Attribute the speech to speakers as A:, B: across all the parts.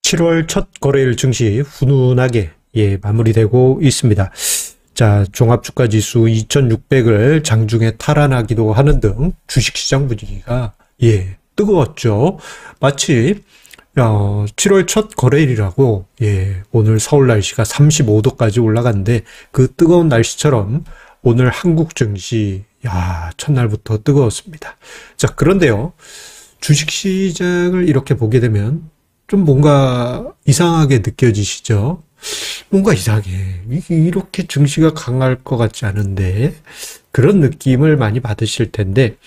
A: 7월 첫 거래일 증시 훈훈하게 마무리되고 있습니다. 자, 종합주가지수 2600을 장중에 탈환하기도 하는 등 주식시장 분위기가 뜨거웠죠. 마치 7월 첫 거래일이라고 오늘 서울 날씨가 35도까지 올라갔는데 그 뜨거운 날씨처럼 오늘 한국 증시 첫날부터 뜨거웠습니다. 자, 그런데요. 주식시장을 이렇게 보게 되면 좀 뭔가 이상하게 느껴지시죠? 뭔가 이상해. 이렇게 증시가 강할 것 같지 않은데 그런 느낌을 많이 받으실 텐데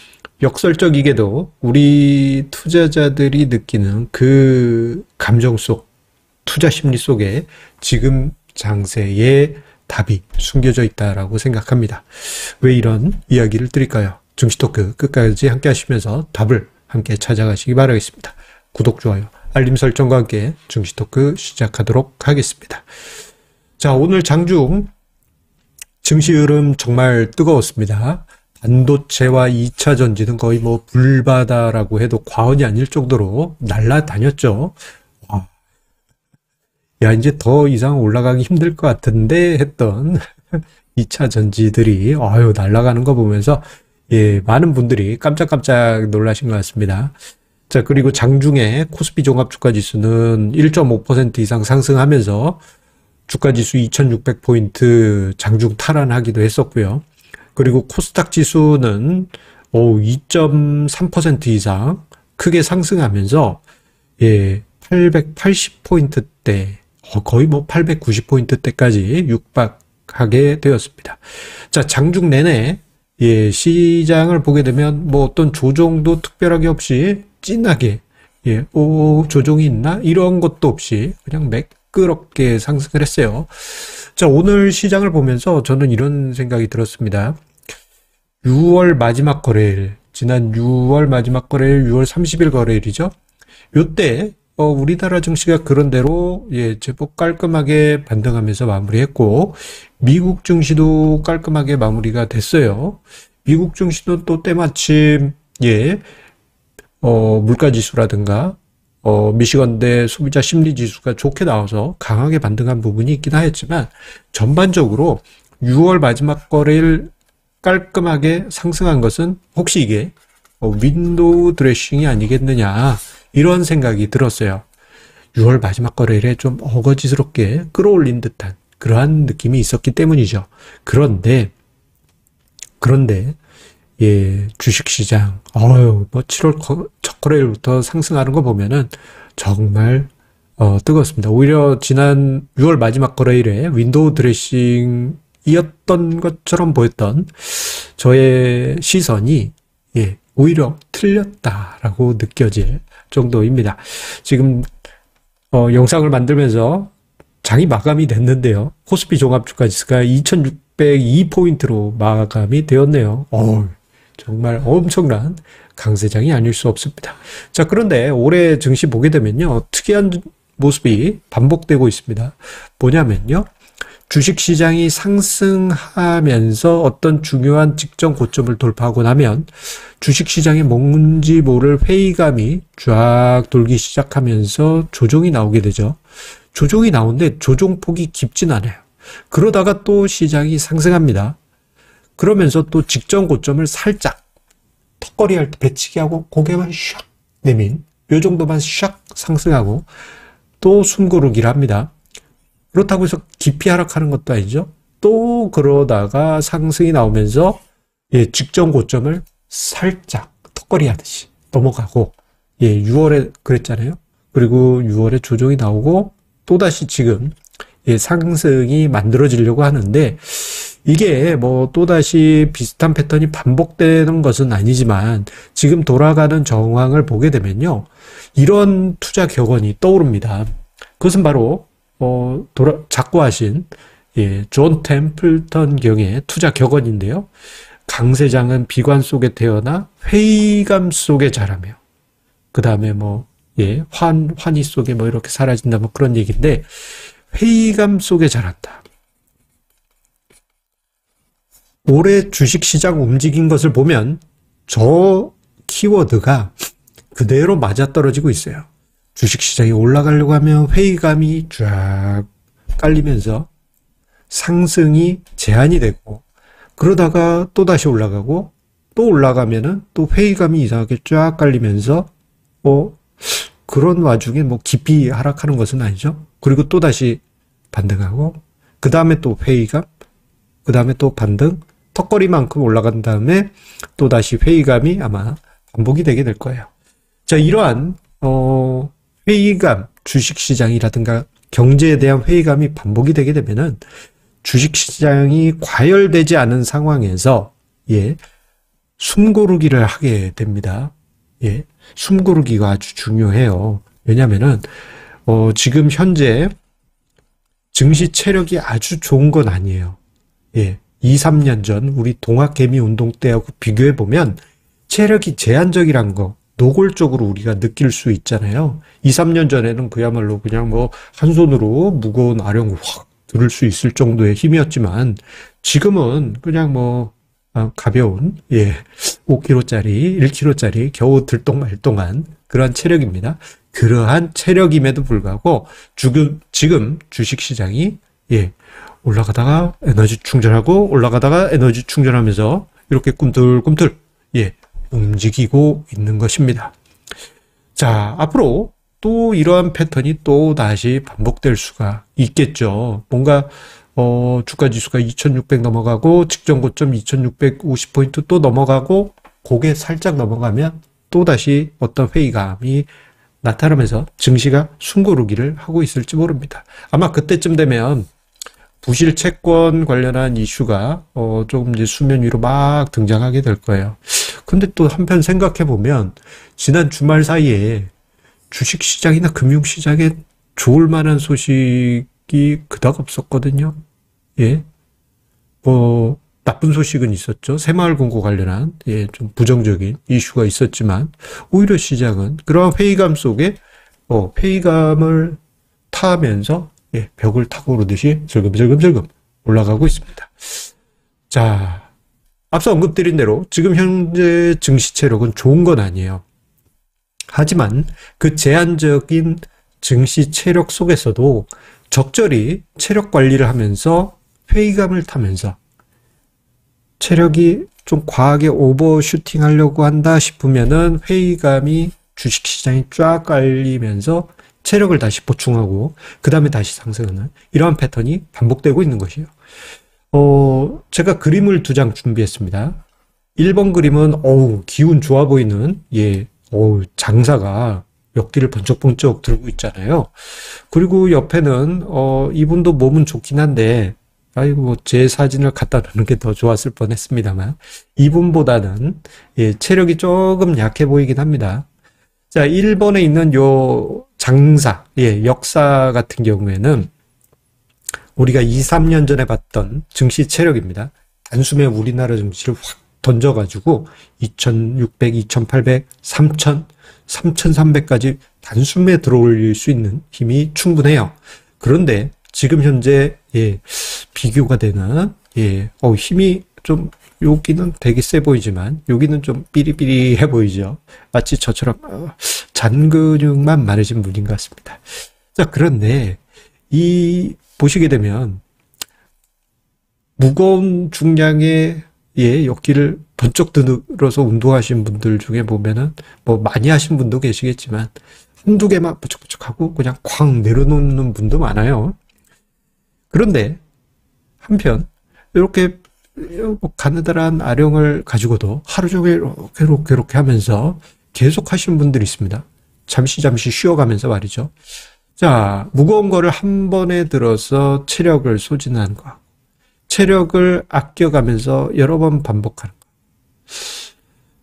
A: 역설적이게도 우리 투자자들이 느끼는 그 감정 속, 투자 심리 속에 지금 장세의 답이 숨겨져 있다라고 생각합니다. 왜 이런 이야기를 드릴까요? 증시토크 끝까지 함께 하시면서 답을 함께 찾아가시기 바라겠습니다. 구독, 좋아요, 알림 설정과 함께 증시토크 시작하도록 하겠습니다. 자, 오늘 장중 증시 흐름 정말 뜨거웠습니다. 반도체와 2차 전지는 거의 뭐 불바다라고 해도 과언이 아닐 정도로 날아다녔죠. 이제 더 이상 올라가기 힘들 것 같은데 했던 2차 전지들이 날아가는 거 보면서 많은 분들이 깜짝깜짝 놀라신 것 같습니다. 자, 그리고 장중에 코스피 종합주가지수는 1.5% 이상 상승하면서 주가지수 2600포인트 장중 탈환하기도 했었고요. 그리고 코스닥 지수는 2.3% 이상 크게 상승하면서 880포인트대 거의 뭐 890포인트대까지 육박하게 되었습니다. 자, 장중 내내 시장을 보게 되면 뭐 어떤 조정도 특별하게 없이 진하게 조정이 있나? 이런 것도 없이 그냥 매끄럽게 상승을 했어요. 자, 오늘 시장을 보면서 저는 이런 생각이 들었습니다. 6월 마지막 거래일, 지난 6월 마지막 거래일, 6월 30일 거래일이죠. 요때 우리나라 증시가 그런대로 제법 깔끔하게 반등하면서 마무리했고 미국 증시도 깔끔하게 마무리가 됐어요. 미국 증시도 또 때마침 물가지수라든가 미시건대 소비자 심리지수가 좋게 나와서 강하게 반등한 부분이 있긴 하였지만 전반적으로 6월 마지막 거래일 깔끔하게 상승한 것은 혹시 이게 윈도우 드레싱이 아니겠느냐 이런 생각이 들었어요. 6월 마지막 거래일에 좀 어거지스럽게 끌어올린 듯한 그러한 느낌이 있었기 때문이죠. 그런데 주식시장, 뭐 7월 첫 거래일부터 상승하는 거 보면은 정말, 뜨겁습니다. 오히려 지난 6월 마지막 거래일에 윈도우 드레싱이었던 것처럼 보였던 저의 시선이, 오히려 틀렸다라고 느껴질 정도입니다. 지금, 영상을 만들면서 장이 마감이 됐는데요. 코스피 종합주가지수가 2602포인트로 마감이 되었네요. 정말 엄청난 강세장이 아닐 수 없습니다. 자, 그런데 올해 증시 보게 되면요. 특이한 모습이 반복되고 있습니다. 뭐냐면요. 주식시장이 상승하면서 어떤 중요한 직전 고점을 돌파하고 나면 주식시장에 뭔지 모를 회의감이 쫙 돌기 시작하면서 조정이 나오게 되죠. 조정이 나오는데 조정폭이 깊진 않아요. 그러다가 또 시장이 상승합니다. 그러면서 또 직전 고점을 살짝 턱걸이 할 때 배치기 하고 고개만 샥 내민 요 정도만 샥 상승하고 또 숨고르기를 합니다. 그렇다고 해서 깊이 하락하는 것도 아니죠. 또 그러다가 상승이 나오면서 직전 고점을 살짝 턱걸이 하듯이 넘어가고 6월에 그랬잖아요. 그리고 6월에 조정이 나오고 또다시 지금 상승이 만들어지려고 하는데 이게 뭐 또다시 비슷한 패턴이 반복되는 것은 아니지만 지금 돌아가는 정황을 보게 되면요. 이런 투자 격언이 떠오릅니다. 그것은 바로 작고하신 존 템플턴 경의 투자 격언인데요. 강세장은 비관 속에 태어나 회의감 속에 자라며 그 다음에 환희 속에 이렇게 사라진다 그런 얘기인데 회의감 속에 자란다. 올해 주식시장 움직인 것을 보면 저 키워드가 그대로 맞아떨어지고 있어요. 주식시장이 올라가려고 하면 회의감이 쫙 깔리면서 상승이 제한이 되고, 그러다가 또다시 올라가고, 또 올라가면은 또 회의감이 이상하게 쫙 깔리면서, 그런 와중에 뭐 깊이 하락하는 것은 아니죠. 그리고 또다시 반등하고, 그 다음에 또 회의감, 그 다음에 또 반등, 턱걸이만큼 올라간 다음에 또다시 회의감이 아마 반복이 되게 될 거예요. 자, 이러한, 회의감, 주식시장이라든가 경제에 대한 회의감이 반복이 되게 되면은 주식시장이 과열되지 않은 상황에서, 숨고르기를 하게 됩니다. 숨고르기가 아주 중요해요. 왜냐면은, 지금 현재 증시 체력이 아주 좋은 건 아니에요. 2, 3년 전 우리 동학개미 운동 때하고 비교해 보면 체력이 제한적이란 거 노골적으로 우리가 느낄 수 있잖아요. 2, 3년 전에는 그야말로 그냥 뭐 한 손으로 무거운 아령을 확 들을 수 있을 정도의 힘이었지만 지금은 그냥 뭐 가벼운 5kg짜리, 1kg짜리 겨우 들똥말똥한 그러한 체력입니다. 그러한 체력임에도 불구하고 지금 주식시장이 올라가다가 에너지 충전하고 올라가다가 에너지 충전하면서 이렇게 꿈틀꿈틀 움직이고 있는 것입니다. 자, 앞으로 또 이러한 패턴이 또 다시 반복될 수가 있겠죠. 뭔가 주가 지수가 2600 넘어가고 직전 고점 2650포인트 또 넘어가고 고개 살짝 넘어가면 또 다시 어떤 회의감이 나타나면서 증시가 숨고르기를 하고 있을지 모릅니다. 아마 그때쯤 되면 부실 채권 관련한 이슈가 조금 이제 수면 위로 막 등장하게 될 거예요. 근데 또 한편 생각해 보면 지난 주말 사이에 주식시장이나 금융시장에 좋을 만한 소식이 그닥 없었거든요. 나쁜 소식은 있었죠. 새마을금고 관련한 좀 부정적인 이슈가 있었지만 오히려 시장은 그러한 회의감 속에 회의감을 타면서 벽을 타고 오르듯이 슬금슬금 올라가고 있습니다. 자, 앞서 언급드린 대로 지금 현재 증시 체력은 좋은 건 아니에요. 하지만 그 제한적인 증시 체력 속에서도 적절히 체력 관리를 하면서 회의감을 타면서 체력이 좀 과하게 오버슈팅 하려고 한다 싶으면은 회의감이 주식시장이 쫙 깔리면서 체력을 다시 보충하고 그 다음에 다시 상승하는 이러한 패턴이 반복되고 있는 것이에요. 제가 그림을 2장 준비했습니다. 1번 그림은 기운 좋아 보이는 장사가 역기를 번쩍번쩍 들고 있잖아요. 그리고 옆에는 이분도 몸은 좋긴 한데 제 사진을 갖다 놓는 게 더 좋았을 뻔했습니다만 이분보다는 체력이 조금 약해 보이긴 합니다. 자, 1번에 있는 요 장사, 역사 같은 경우에는 우리가 2, 3년 전에 봤던 증시 체력입니다. 단숨에 우리나라 증시를 확 던져가지고 2600, 2800, 3000, 3300까지 단숨에 들어올릴 수 있는 힘이 충분해요. 그런데 지금 현재 비교가 되는 힘이 좀 여기는 되게 세 보이지만 여기는 좀 삐리삐리해 보이죠. 마치 저처럼 잔근육만 마르신 분인 것 같습니다. 자, 그런데 보시게 되면 무거운 중량의 역기를 번쩍 들어서 운동하신 분들 중에 보면은 뭐 많이 하신 분도 계시겠지만 한두 개만 번쩍번쩍 하고 그냥 쾅 내려놓는 분도 많아요. 그런데 한편 이렇게 가느다란 아령을 가지고도 하루 종일 이렇게 하면서 계속 하시는 분들이 있습니다. 잠시 쉬어가면서 말이죠. 자, 무거운 거를 한 번에 들어서 체력을 소진하는 거, 체력을 아껴가면서 여러 번 반복하는 거.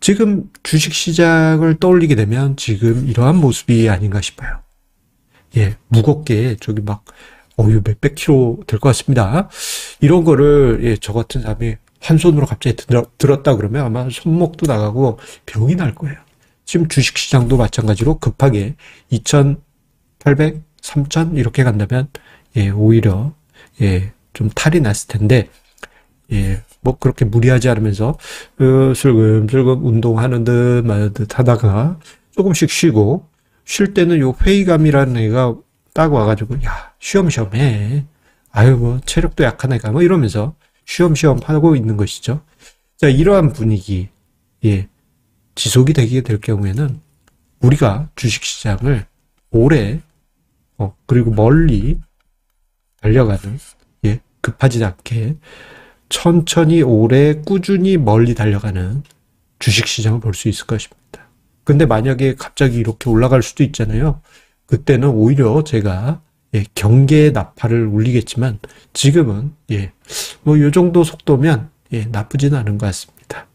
A: 지금 주식시장을 떠올리게 되면 지금 이러한 모습이 아닌가 싶어요. 무겁게 저기 막 몇백 킬로 될 것 같습니다. 이런 거를 저 같은 사람이 한 손으로 갑자기 들었다 그러면 아마 손목도 나가고 병이 날 거예요. 지금 주식시장도 마찬가지로 급하게 2800, 3000 이렇게 간다면 오히려 좀 탈이 났을 텐데 뭐 그렇게 무리하지 않으면서 슬금슬금 운동하는 듯 마는 듯 하다가 조금씩 쉬고 쉴 때는 요 회의감이라는 애가 딱 와가지고, 야, 쉬엄쉬엄 해. 아유, 뭐, 체력도 약한 애가, 뭐, 이러면서 쉬엄쉬엄 하고 있는 것이죠. 자, 이러한 분위기, 예, 지속이 되게 될 경우에는 우리가 주식시장을 오래, 그리고 멀리 달려가는, 예, 급하지 않게 천천히 오래 꾸준히 멀리 달려가는 주식시장을 볼 수 있을 것입니다. 근데 만약에 갑자기 이렇게 올라갈 수도 있잖아요. 그때는 오히려 제가 예, 경계의 나팔을 울리겠지만 지금은 예, 뭐 요 정도 속도면 예, 나쁘지는 않은 것 같습니다.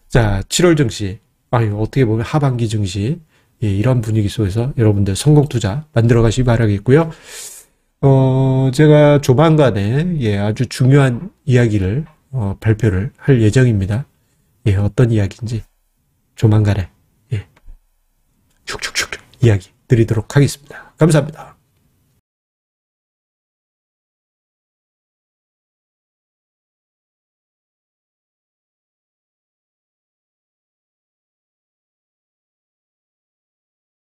A: 자, 7월 증시, 어떻게 보면 하반기 증시 예, 이런 분위기 속에서 여러분들 성공 투자 만들어 가시기 바라겠고요. 제가 조만간에 예, 아주 중요한 이야기를 발표를 할 예정입니다. 예, 어떤 이야기인지 조만간에 예, 슉슉슉 이야기 드리도록 하겠습니다. 감사합니다.